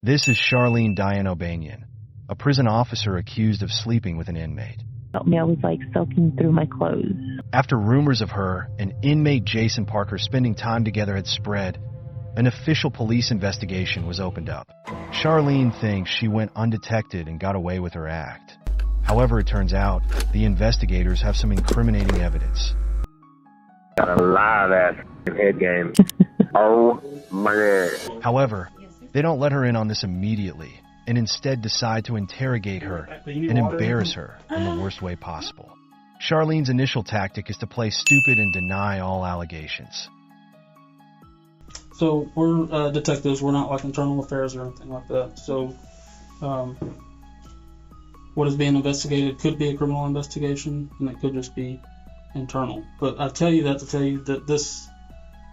This is Sharleen O'Baniel, a prison officer accused of sleeping with an inmate. I was like soaking through my clothes. After rumors of her and inmate Jason Parker spending time together had spread, an official police investigation was opened up. Sharleen thinks she went undetected and got away with her act. However, it turns out the investigators have some incriminating evidence. Got a lot of that head game. Oh my God. However, they don't let her in on this immediately and instead decide to interrogate her and embarrass her in the worst way possible. Sharleen's initial tactic is to play stupid and deny all allegations. So we're detectives, we're not like internal affairs or anything like that. So what is being investigated could be a criminal investigation, and it could just be internal. But I tell you that to tell you that this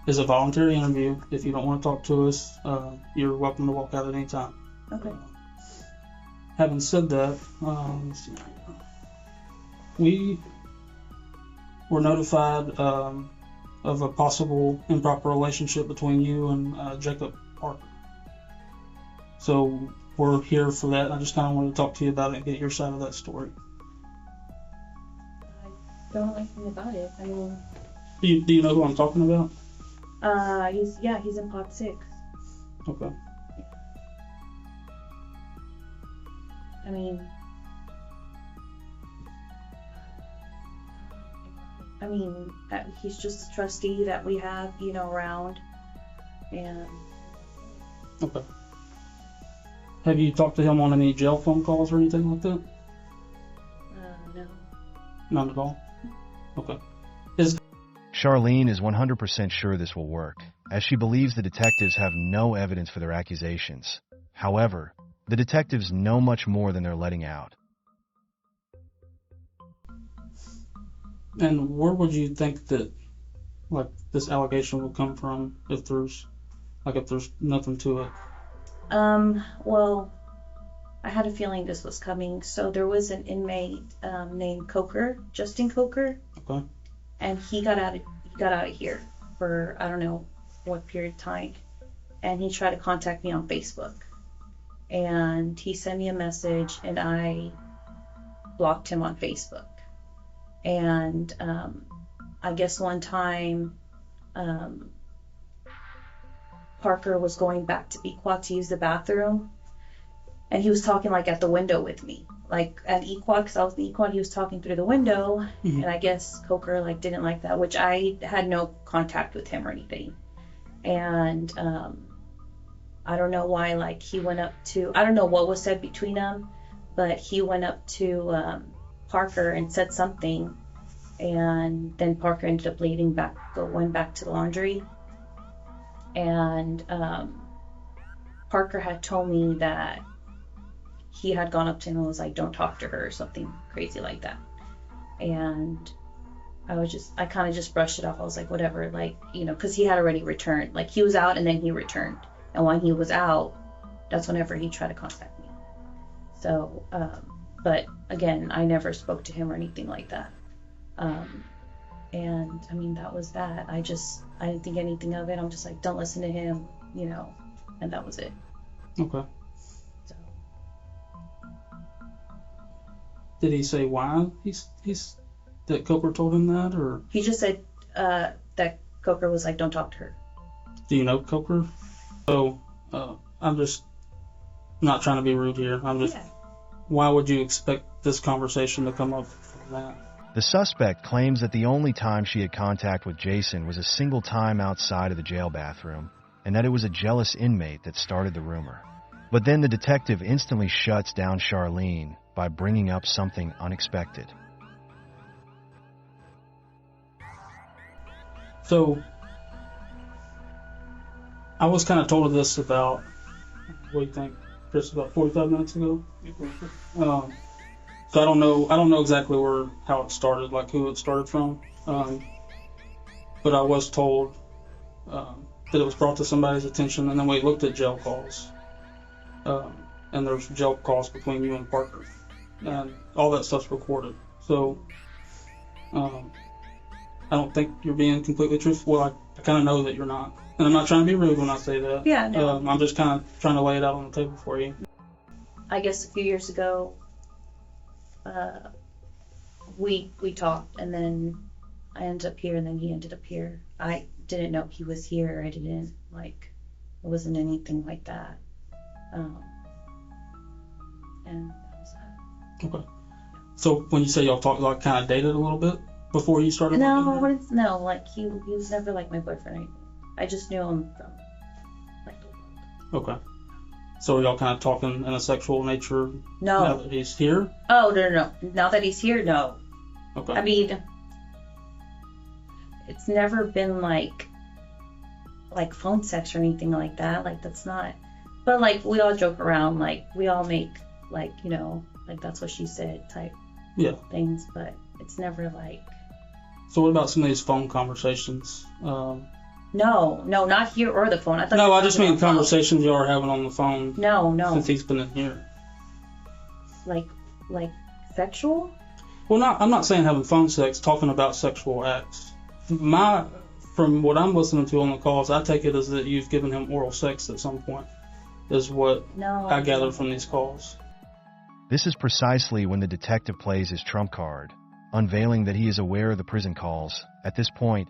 is a voluntary interview. If you don't want to talk to us, you're welcome to walk out at any time. Okay. Having said that, let's see. We were notified of a possible improper relationship between you and Jacob Parker. So we're here for that. I just kind of wanted to talk to you about it and get your side of that story. I don't know anything about it. I mean, Do you know who I'm talking about? He's in pod 6. Okay. I mean, he's just a trustee that we have, around. And Okay. Have you talked to him on any jail phone calls or anything like that? no. Not at all? Okay. Sharleen is 100% sure this will work, as she believes the detectives have no evidence for their accusations. However, the detectives know much more than they're letting out. And where would you think that, this allegation will come from if there's nothing to it? Well, I had a feeling this was coming. So there was an inmate named Coker, Justin Coker. Okay. And he got out of here for I don't know what period of time, and he tried to contact me on Facebook, and he sent me a message, and I blocked him on Facebook. And I guess one time Parker was going back to Equat to use the bathroom, and he was talking at the window with me. At Equat, because I was in Equat, he was talking through the window, and I guess Coker didn't like that, which I had no contact with him or anything. And I don't know why, he went up to, I don't know what was said between them, but he went up to Parker and said something, and then Parker ended up going back to the laundry. And Parker had told me that he had gone up to him and was like, don't talk to her, or something crazy like that. And I kind of just brushed it off. I was like, whatever, because he had already returned. He was out and then he returned. And when he was out, that's whenever he tried to contact me. So, but again, I never spoke to him or anything like that. And that was that. I didn't think anything of it. I'm just like, don't listen to him, and that was it. Okay. So. Did he say why he's that Coker told him that, or? He just said that Coker was like, don't talk to her. Do you know Coker? So, I'm just not trying to be rude here. Why would you expect this conversation to come up from that? The suspect claims that the only time she had contact with Jason was a single time outside of the jail bathroom, and that it was a jealous inmate that started the rumor. But then the detective instantly shuts down Sharleen by bringing up something unexpected. So, I was kind of told of this about, what do you think, Chris, about 45 minutes ago? So I don't know exactly how it started, who it started from. But I was told that it was brought to somebody's attention, and then we looked at jail calls. And there's jail calls between you and Parker. And all that stuff's recorded. So I don't think you're being completely truthful. Well, I kind of know that you're not. And I'm not trying to be rude when I say that. Yeah, no. I'm just kind of trying to lay it out on the table for you. I guess a few years ago, we talked, and then I ended up here, and then he ended up here. I didn't know he was here. I didn't, like, it wasn't anything like that. And that was that. Okay. So when you say y'all talked, like, kind of dated a little bit before you started No, working here? no, like, he was never, like, my boyfriend or anything. I just knew him from, like, Okay. So are y'all kind of talking in a sexual nature no. now that he's here? Oh, no. Now that he's here, no. Okay. I mean, it's never been like phone sex or anything like that. Like, that's not. But like, we all joke around. Like, we all make, like, you know, like, that's what she said type things. But it's never like. So what about some of these phone conversations? No, not here or the phone. I just mean conversations y'all are having on the phone. No. Since he's been in here. Like sexual? Well, I'm not saying having phone sex. Talking about sexual acts. From what I'm listening to on the calls, I take it as that you've given him oral sex at some point. Is what I gather from these calls. This is precisely when the detective plays his trump card, unveiling that he is aware of the prison calls. At this point,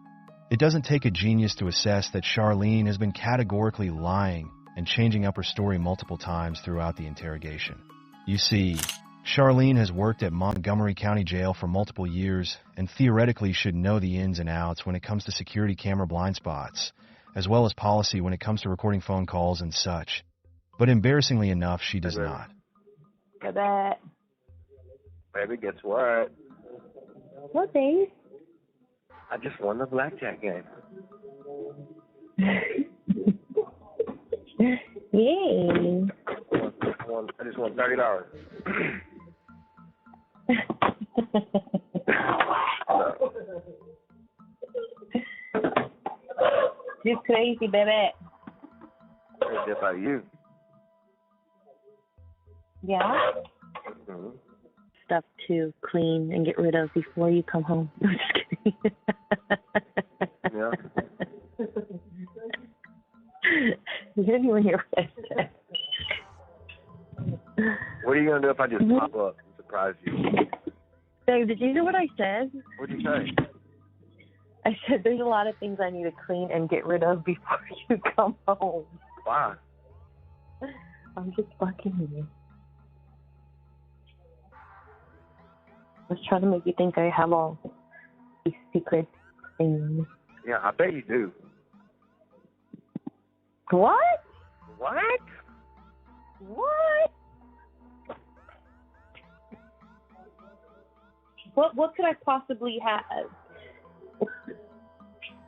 it doesn't take a genius to assess that Sharleen has been categorically lying and changing up her story multiple times throughout the interrogation. You see, Sharleen has worked at Montgomery County Jail for multiple years and theoretically should know the ins and outs when it comes to security camera blind spots, as well as policy when it comes to recording phone calls and such. But embarrassingly enough, she does not. I bet. Baby, guess what? What, babe? I just won the blackjack game. Yay. I just won $30. Just crazy, baby. Just like you. Yeah? Mm-hmm. Stuff to clean and get rid of before you come home. I'm just kidding. Yeah. You didn't even hear what I said. What are you going to do if I just pop up and surprise you? Babe, did you hear what I said? What'd you say? I said there's a lot of things I need to clean and get rid of before you come home. Why? I'm just fucking with you. I was trying to make you think I have all these secret things. Yeah, I bet you do. What? What? What? What could I possibly have?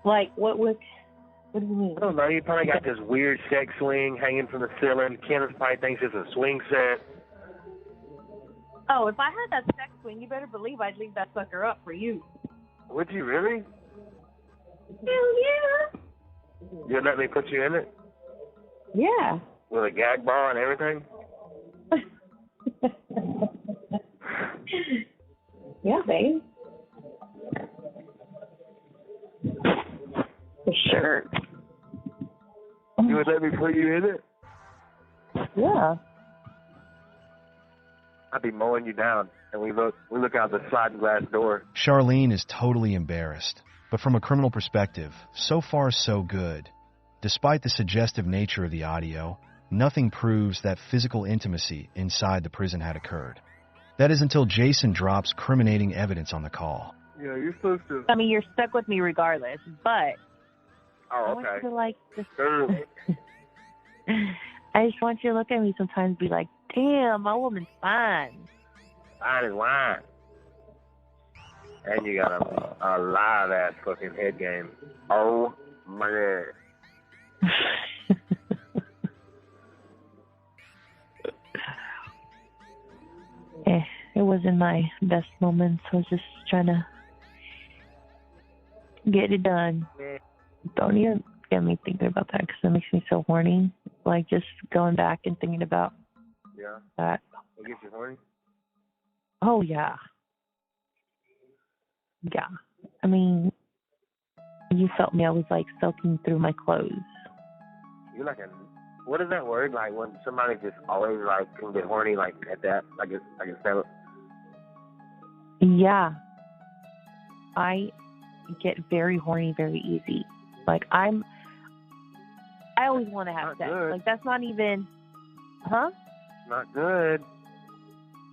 Like, what do you mean? I don't know. You probably got this weird sex swing hanging from the ceiling. Kenneth probably thinks it's a swing set. Oh, if I had that sex swing, you better believe I'd leave that sucker up for you. Would you really? Hell yeah. You'd let me put you in it? Yeah. With a gag ball and everything? Yeah, babe. For sure. You would let me put you in it? Yeah. I'd be mowing you down, and we look out the sliding glass door. Sharleen is totally embarrassed, but from a criminal perspective, so far so good. Despite the suggestive nature of the audio, nothing proves that physical intimacy inside the prison had occurred. That is until Jason drops criminating evidence on the call. Yeah, you're supposed to. I mean, you're stuck with me regardless, but Oh, I want okay. you to, like, just... Sure. I just want you to look at me sometimes and be like, damn, my woman's fine. Fine as wine. And you got a live ass fucking head game. Oh my god. It wasn't my best moments. I was just trying to get it done. Don't even get me thinking about that because it makes me so horny. Like, just going back and thinking about that. It gets you horny? Oh, yeah. Yeah. I mean, You felt me. I was like soaking through my clothes. You're like a, what is that word? Like when somebody just always like can get horny like at that, I can feel it. Yeah. I get very horny very easy. Like I always want to have Not sex. good. Like that's not even, huh? Not good.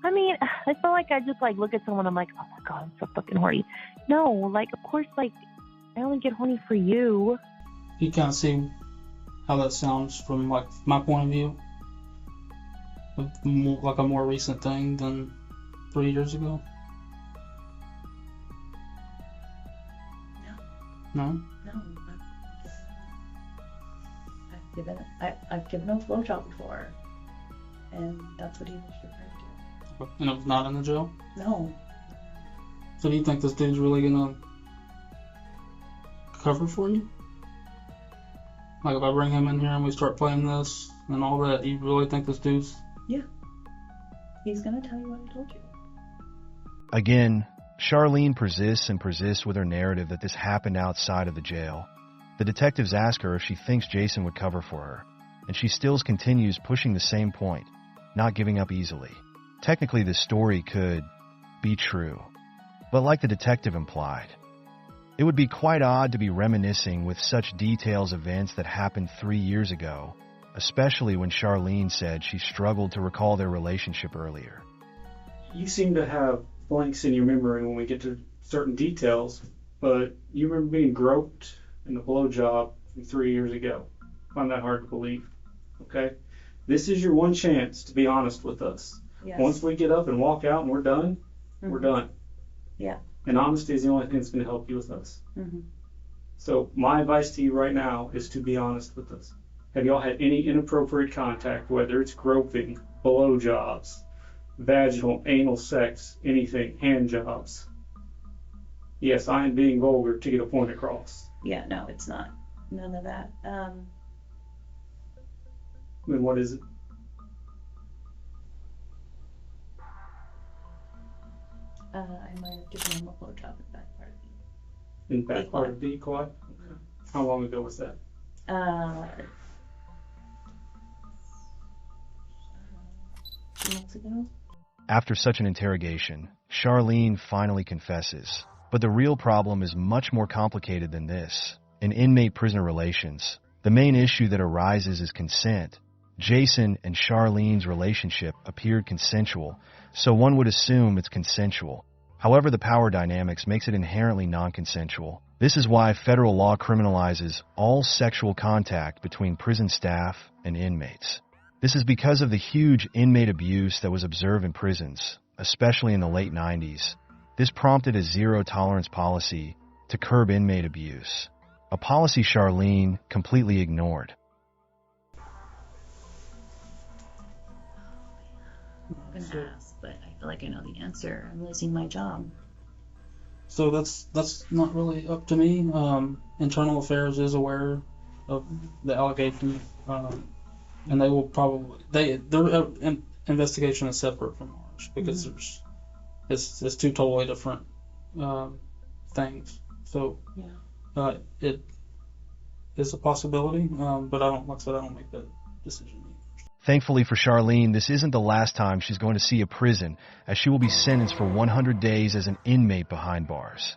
I mean, I feel like I just like look at someone, I'm like, oh my God, I'm so fucking horny. No, like of course, like I only get horny for you. You kind of see how that sounds from like my point of view. Like a more recent thing than 3 years ago. No. No. I've given a blowjob before, and that's what he was referring to. And it was not in the jail. No. So do you think this dude's really gonna cover for you? Like if I bring him in here and we start playing this and all that, you really think this dude's... Yeah. He's gonna tell you what I told you. Again, Sharleen persists with her narrative that this happened outside of the jail. The detectives ask her if she thinks Jason would cover for her, and she still continues pushing the same point, not giving up easily. Technically, this story could be true, but like the detective implied, it would be quite odd to be reminiscing with such details of events that happened 3 years ago, especially when Sharleen said she struggled to recall their relationship earlier. You seem to have blanks in your memory when we get to certain details, but you remember being groped in the blowjob from 3 years ago. I find that hard to believe. Okay? This is your one chance to be honest with us. Yes. Once we get up and walk out and we're done, we're done. Yeah. And honesty is the only thing that's going to help you with us. Mm-hmm. So my advice to you right now is to be honest with us. Have y'all had any inappropriate contact, whether it's groping, blowjobs, vaginal, anal sex, anything, hand jobs? Yes, I am being vulgar to get a point across. Yeah, no, it's not. None of that. Then what is it? I might have given him a blowjob in the back part of In back part of the quad? Okay. How long ago was that? 2 months ago. After such an interrogation, Sharleen finally confesses. But the real problem is much more complicated than this. In inmate-prisoner relations, the main issue that arises is consent. Jason and Sharleen's relationship appeared consensual, so one would assume it's consensual. However, the power dynamics makes it inherently non-consensual. This is why federal law criminalizes all sexual contact between prison staff and inmates. This is because of the huge inmate abuse that was observed in prisons, especially in the late 90s. This prompted a zero-tolerance policy to curb inmate abuse, a policy Sharleen completely ignored. I'm gonna ask, but I feel like I know the answer. I'm losing my job. So that's not really up to me. Internal Affairs is aware of the allegation, and they will probably their investigation is separate from ours because it's two totally different things. So it is a possibility, but I don't, like I said, I don't make that decision. Thankfully for Sharleen, this isn't the last time she's going to see a prison, as she will be sentenced for 100 days as an inmate behind bars.